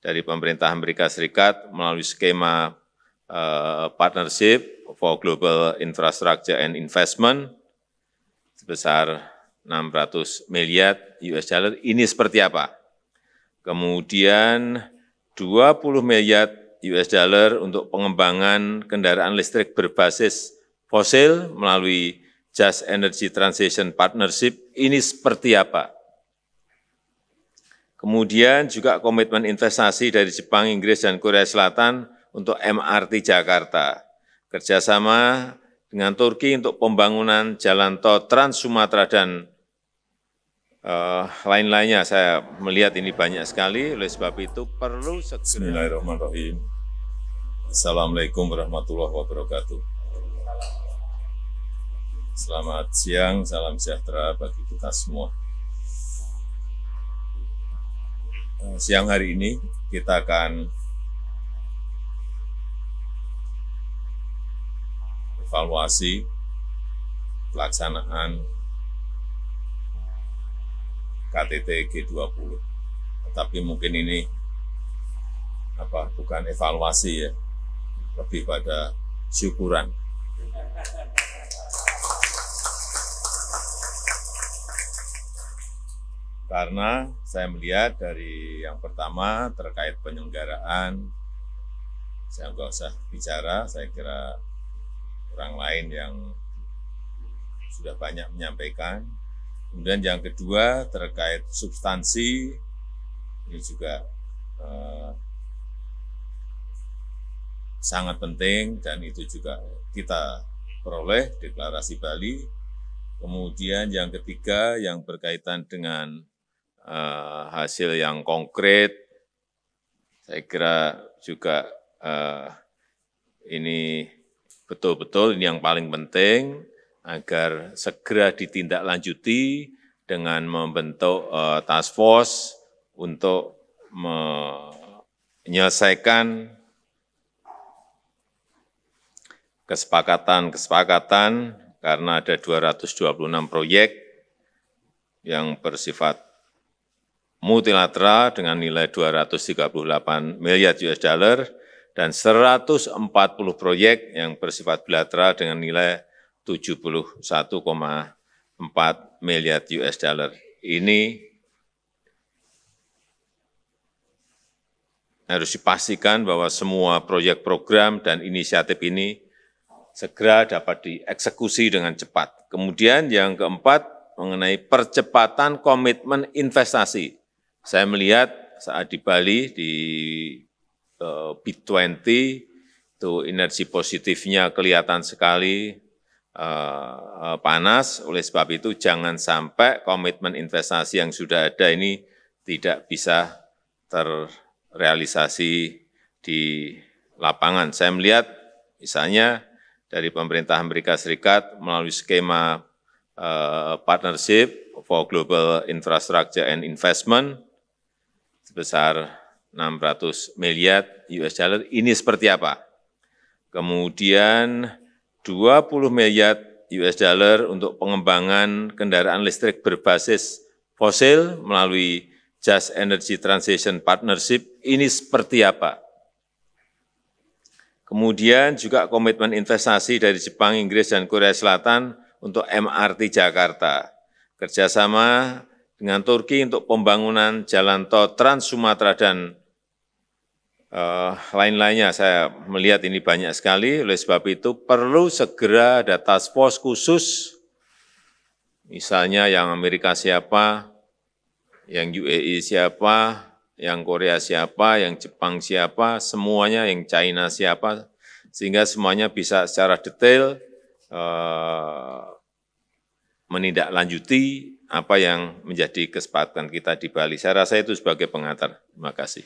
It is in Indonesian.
dari pemerintah Amerika Serikat melalui skema Partnership for Global Infrastructure and Investment sebesar 600 miliar US dollar. Ini seperti apa? Kemudian 20 miliar US dollar untuk pengembangan kendaraan listrik berbasis fosil melalui Just Energy Transition Partnership. Ini seperti apa? Kemudian juga komitmen investasi dari Jepang, Inggris, dan Korea Selatan untuk MRT Jakarta. Kerjasama dengan Turki untuk pembangunan jalan tol Trans Sumatera dan lain-lainnya. Saya melihat ini banyak sekali, oleh sebab itu perlu segera. Bismillahirrahmanirrahim. Assalamualaikum warahmatullahi wabarakatuh. Selamat siang, salam sejahtera bagi kita semua. Siang hari ini kita akan evaluasi pelaksanaan KTT G20. Tetapi mungkin ini bukan evaluasi ya, lebih pada syukuran. Karena saya melihat dari yang pertama terkait penyelenggaraan, saya nggak usah bicara, saya kira orang lain yang sudah banyak menyampaikan. Kemudian yang kedua terkait substansi, ini juga sangat penting dan itu juga kita peroleh deklarasi Bali. Kemudian yang ketiga yang berkaitan dengan hasil yang konkret, saya kira juga ini betul-betul ini yang paling penting agar segera ditindaklanjuti dengan membentuk task force untuk menyelesaikan kesepakatan karena ada 226 proyek yang bersifat multilateral dengan nilai 238 miliar US dollar dan 140 proyek yang bersifat bilateral dengan nilai 71,4 miliar US dollar. Ini harus dipastikan bahwa semua proyek program dan inisiatif ini segera dapat dieksekusi dengan cepat. Kemudian yang keempat, mengenai percepatan komitmen investasi. Saya melihat saat di Bali, di B20, itu energi positifnya kelihatan sekali panas. Oleh sebab itu, jangan sampai komitmen investasi yang sudah ada ini tidak bisa terrealisasi di lapangan. Saya melihat misalnya dari pemerintah Amerika Serikat melalui skema Partnership for Global Infrastructure and Investment sebesar 600 miliar US dollar. Ini seperti apa? Kemudian 20 miliar US dollar untuk pengembangan kendaraan listrik berbasis fosil melalui Just Energy Transition Partnership. Ini seperti apa? Kemudian juga komitmen investasi dari Jepang, Inggris, dan Korea Selatan untuk MRT Jakarta. Kerjasama dengan Turki untuk pembangunan jalan tol Trans Sumatera dan lain-lainnya. Saya melihat ini banyak sekali, oleh sebab itu perlu segera ada task force khusus, misalnya yang Amerika siapa, yang UAE siapa, yang Korea siapa, yang Jepang siapa, semuanya, yang China siapa, sehingga semuanya bisa secara detail menindaklanjuti apa yang menjadi kesepakatan kita di Bali. Saya rasa itu sebagai pengantar. Terima kasih.